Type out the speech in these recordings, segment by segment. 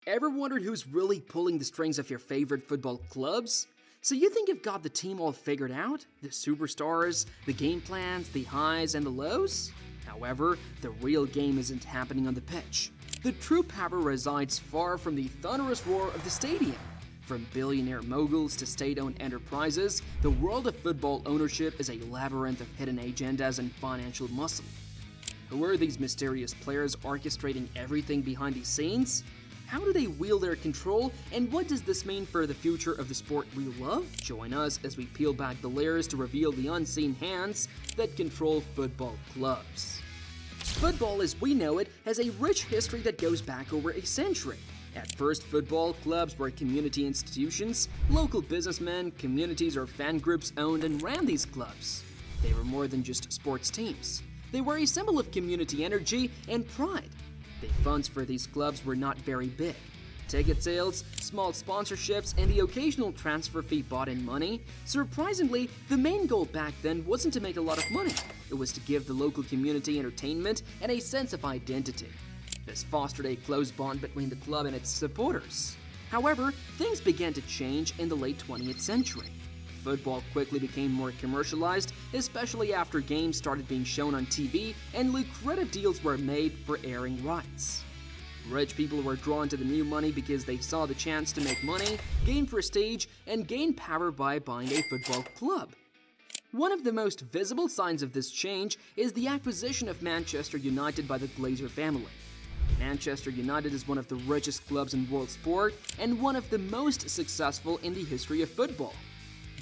Ever wondered who's really pulling the strings of your favorite football clubs? So you think you've got the team all figured out? The superstars, the game plans, the highs and the lows? However, the real game isn't happening on the pitch. The true power resides far from the thunderous roar of the stadium. From billionaire moguls to state-owned enterprises, the world of football ownership is a labyrinth of hidden agendas and financial muscle. Who are these mysterious players orchestrating everything behind the scenes? How do they wield their control, and what does this mean for the future of the sport we love? Join us as we peel back the layers to reveal the unseen hands that control football clubs. Football as we know it has a rich history that goes back over a century. At first, football clubs were community institutions. Local businessmen, communities, or fan groups owned and ran these clubs. They were more than just sports teams. They were a symbol of community energy and pride. The funds for these clubs were not very big. Ticket sales, small sponsorships, and the occasional transfer fee bought in money. Surprisingly, the main goal back then wasn't to make a lot of money. It was to give the local community entertainment and a sense of identity. This fostered a close bond between the club and its supporters. However, things began to change in the late 20th century. Football quickly became more commercialized, especially after games started being shown on TV and lucrative deals were made for airing rights. Rich people were drawn to the new money because they saw the chance to make money, gain prestige, and gain power by buying a football club. One of the most visible signs of this change is the acquisition of Manchester United by the Glazer family. Manchester United is one of the richest clubs in world sport and one of the most successful in the history of football.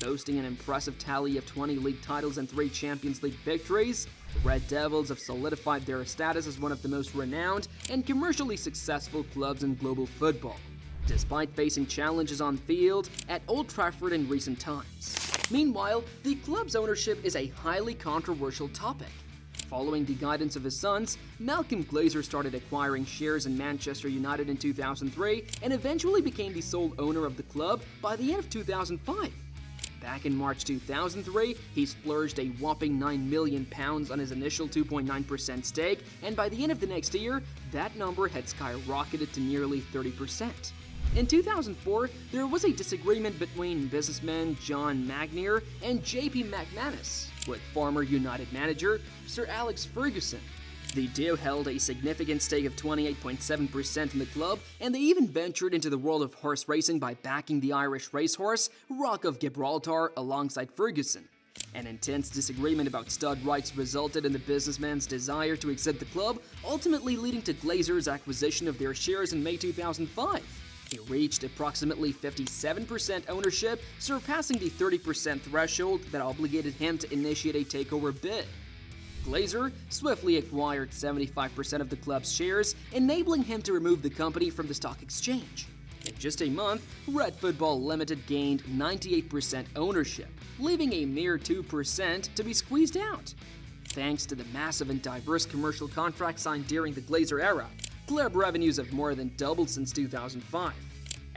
Boasting an impressive tally of 20 league titles and 3 Champions League victories, the Red Devils have solidified their status as one of the most renowned and commercially successful clubs in global football, despite facing challenges on field at Old Trafford in recent times. Meanwhile, the club's ownership is a highly controversial topic. Following the guidance of his sons, Malcolm Glazer started acquiring shares in Manchester United in 2003 and eventually became the sole owner of the club by the end of 2005. Back in March 2003, he splurged a whopping £9 million on his initial 2.9% stake, and by the end of the next year, that number had skyrocketed to nearly 30%. In 2004, there was a disagreement between businessmen John Magnier and J.P. McManus, with former United manager Sir Alex Ferguson. The duo held a significant stake of 28.7% in the club, and they even ventured into the world of horse racing by backing the Irish racehorse Rock of Gibraltar alongside Ferguson. An intense disagreement about stud rights resulted in the businessman's desire to exit the club, ultimately leading to Glazer's acquisition of their shares in May 2005. He reached approximately 57% ownership, surpassing the 30% threshold that obligated him to initiate a takeover bid. Glazer swiftly acquired 75% of the club's shares, enabling him to remove the company from the stock exchange. In just a month, Red Football Limited gained 98% ownership, leaving a mere 2% to be squeezed out. Thanks to the massive and diverse commercial contracts signed during the Glazer era, club revenues have more than doubled since 2005.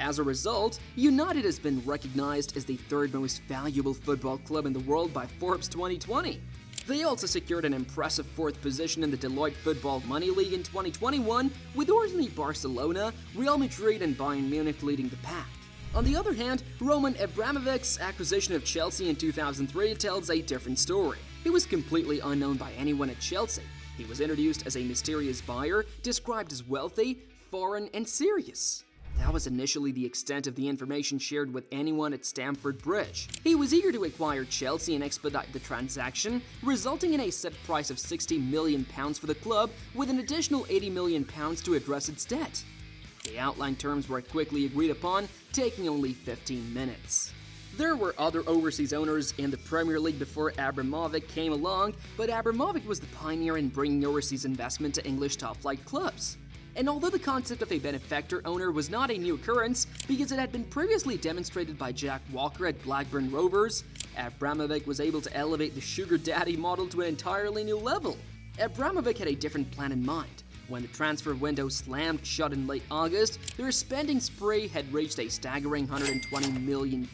As a result, United has been recognized as the third most valuable football club in the world by Forbes 2020. They also secured an impressive 4th position in the Deloitte Football Money League in 2021, with only Barcelona, Real Madrid, and Bayern Munich leading the pack. On the other hand, Roman Abramovich's acquisition of Chelsea in 2003 tells a different story. He was completely unknown by anyone at Chelsea. He was introduced as a mysterious buyer, described as wealthy, foreign, and serious. That was initially the extent of the information shared with anyone at Stamford Bridge. He was eager to acquire Chelsea and expedite the transaction, resulting in a set price of £60 million for the club, with an additional £80 million to address its debt. The outline terms were quickly agreed upon, taking only 15 minutes. There were other overseas owners in the Premier League before Abramovich came along, but Abramovich was the pioneer in bringing overseas investment to English top-flight clubs. And although the concept of a benefactor owner was not a new occurrence, because it had been previously demonstrated by Jack Walker at Blackburn Rovers, Abramovich was able to elevate the sugar daddy model to an entirely new level. Abramovich had a different plan in mind. When the transfer window slammed shut in late August, their spending spree had reached a staggering £120 million.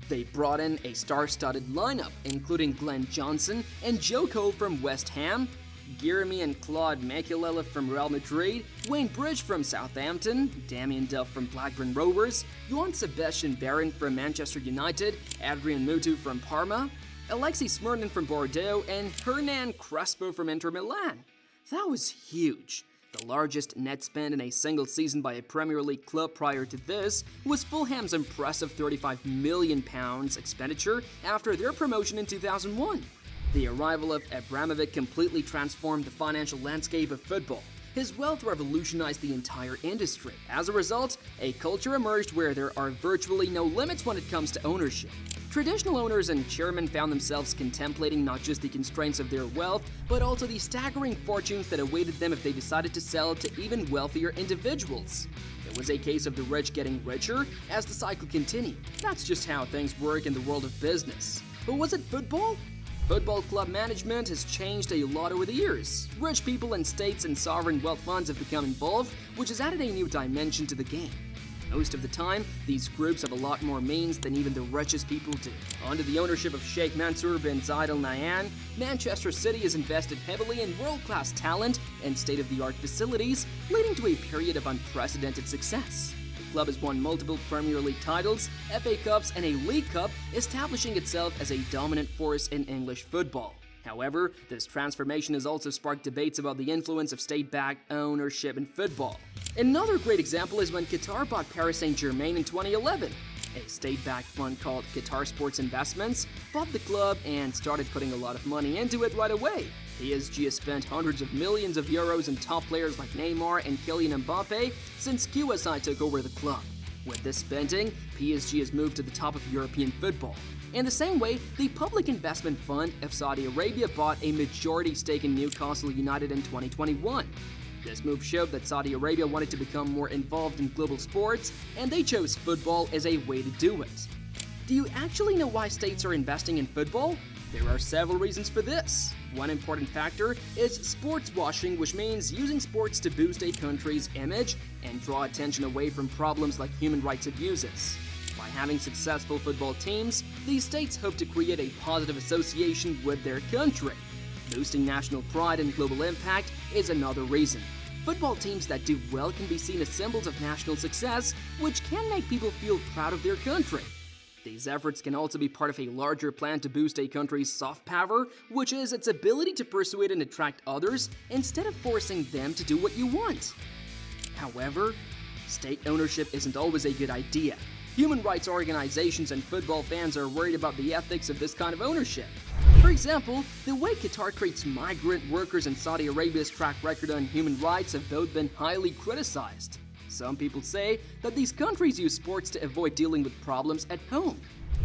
They brought in a star-studded lineup, including Glenn Johnson and Joe Cole from West Ham, Jeremy and Claude Makelele from Real Madrid, Wayne Bridge from Southampton, Damien Duff from Blackburn Rovers, Johann Sebastian Veron from Manchester United, Adrian Mutu from Parma, Alexei Smirnin from Bordeaux, and Hernan Crespo from Inter Milan. That was huge. The largest net spend in a single season by a Premier League club prior to this was Fulham's impressive £35 million expenditure after their promotion in 2001. The arrival of Abramovich completely transformed the financial landscape of football. His wealth revolutionized the entire industry. As a result, a culture emerged where there are virtually no limits when it comes to ownership. Traditional owners and chairmen found themselves contemplating not just the constraints of their wealth, but also the staggering fortunes that awaited them if they decided to sell to even wealthier individuals. It was a case of the rich getting richer as the cycle continued. That's just how things work in the world of business. But was it football? Football club management has changed a lot over the years. Rich people and states and sovereign wealth funds have become involved, which has added a new dimension to the game. Most of the time, these groups have a lot more means than even the richest people do. Under the ownership of Sheikh Mansour bin Zayed Al Nahyan, Manchester City has invested heavily in world-class talent and state-of-the-art facilities, leading to a period of unprecedented success. The club has won multiple Premier League titles, FA Cups, and a League Cup, establishing itself as a dominant force in English football. However, this transformation has also sparked debates about the influence of state-backed ownership in football. Another great example is when Qatar bought Paris Saint-Germain in 2011. A state-backed fund called Qatar Sports Investments bought the club and started putting a lot of money into it right away. PSG has spent hundreds of millions of euros in top players like Neymar and Kylian Mbappe since QSI took over the club. With this spending, PSG has moved to the top of European football. In the same way, the Public Investment Fund of Saudi Arabia bought a majority stake in Newcastle United in 2021. This move showed that Saudi Arabia wanted to become more involved in global sports, and they chose football as a way to do it. Do you actually know why states are investing in football? There are several reasons for this. One important factor is sports washing, which means using sports to boost a country's image and draw attention away from problems like human rights abuses. By having successful football teams, these states hope to create a positive association with their country. Boosting national pride and global impact is another reason. Football teams that do well can be seen as symbols of national success, which can make people feel proud of their country. These efforts can also be part of a larger plan to boost a country's soft power, which is its ability to persuade and attract others instead of forcing them to do what you want. However, state ownership isn't always a good idea. Human rights organizations and football fans are worried about the ethics of this kind of ownership. For example, the way Qatar treats migrant workers and Saudi Arabia's track record on human rights have both been highly criticized. Some people say that these countries use sports to avoid dealing with problems at home.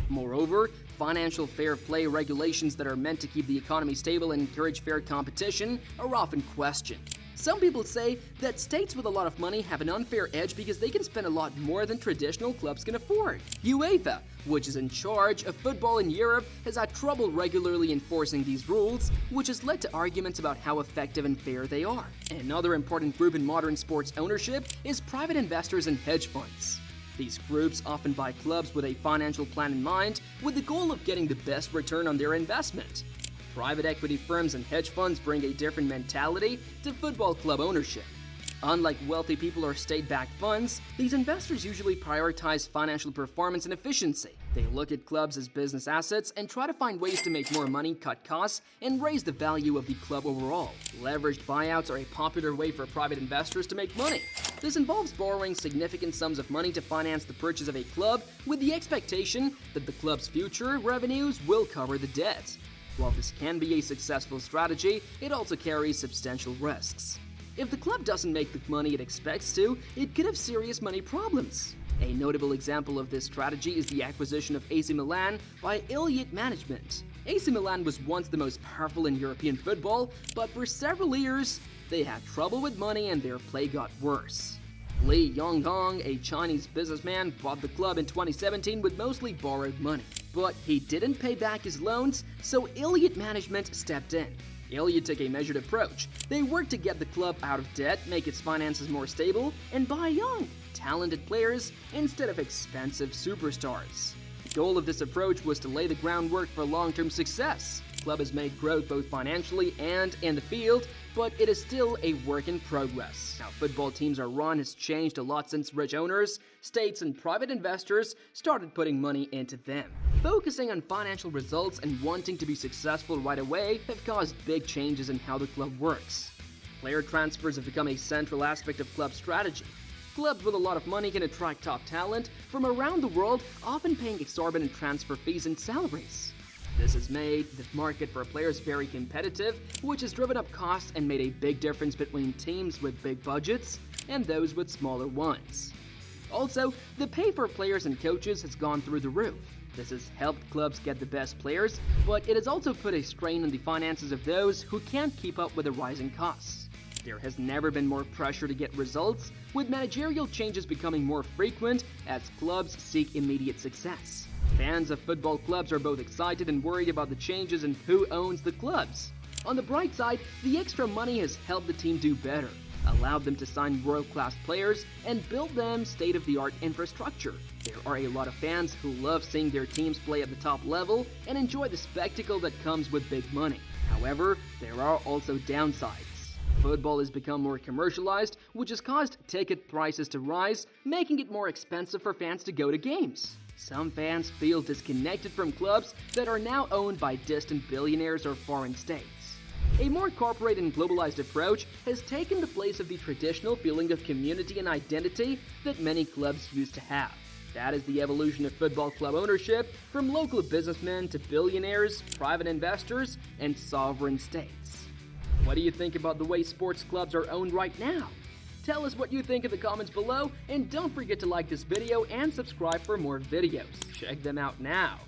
Moreover, financial fair play regulations that are meant to keep the economy stable and encourage fair competition are often questioned. Some people say that states with a lot of money have an unfair edge because they can spend a lot more than traditional clubs can afford. UEFA, which is in charge of football in Europe, has had trouble regularly enforcing these rules, which has led to arguments about how effective and fair they are. Another important group in modern sports ownership is private investors and hedge funds. These groups often buy clubs with a financial plan in mind, with the goal of getting the best return on their investment. Private equity firms and hedge funds bring a different mentality to football club ownership. Unlike wealthy people or state-backed funds, these investors usually prioritize financial performance and efficiency. They look at clubs as business assets and try to find ways to make more money, cut costs, and raise the value of the club overall. Leveraged buyouts are a popular way for private investors to make money. This involves borrowing significant sums of money to finance the purchase of a club with the expectation that the club's future revenues will cover the debt. While this can be a successful strategy, it also carries substantial risks. If the club doesn't make the money it expects to, it could have serious money problems. A notable example of this strategy is the acquisition of AC Milan by Elliott Management. AC Milan was once the most powerful in European football, but for several years, they had trouble with money and their play got worse. Li Yonghong, a Chinese businessman, bought the club in 2017 with mostly borrowed money. But he didn't pay back his loans, so Elliott Management stepped in. Elliott took a measured approach. They worked to get the club out of debt, make its finances more stable, and buy young, talented players instead of expensive superstars. The goal of this approach was to lay the groundwork for long-term success. club has made growth both financially and in the field, but it is still a work in progress. How football teams are run has changed a lot since rich owners, states, and private investors started putting money into them. Focusing on financial results and wanting to be successful right away have caused big changes in how the club works. Player transfers have become a central aspect of club strategy. Clubs with a lot of money can attract top talent from around the world, often paying exorbitant transfer fees and salaries. This has made the market for players very competitive, which has driven up costs and made a big difference between teams with big budgets and those with smaller ones. Also, the pay for players and coaches has gone through the roof. This has helped clubs get the best players, but it has also put a strain on the finances of those who can't keep up with the rising costs. There has never been more pressure to get results, with managerial changes becoming more frequent as clubs seek immediate success. Fans of football clubs are both excited and worried about the changes in who owns the clubs. On the bright side, the extra money has helped the team do better, allowed them to sign world-class players, and build them state-of-the-art infrastructure. There are a lot of fans who love seeing their teams play at the top level and enjoy the spectacle that comes with big money. However, there are also downsides. Football has become more commercialized, which has caused ticket prices to rise, making it more expensive for fans to go to games. Some fans feel disconnected from clubs that are now owned by distant billionaires or foreign states. A more corporate and globalized approach has taken the place of the traditional feeling of community and identity that many clubs used to have. That is the evolution of football club ownership, from local businessmen to billionaires, private investors, and sovereign states. What do you think about the way sports clubs are owned right now? Tell us what you think in the comments below, and don't forget to like this video and subscribe for more videos. Check them out now.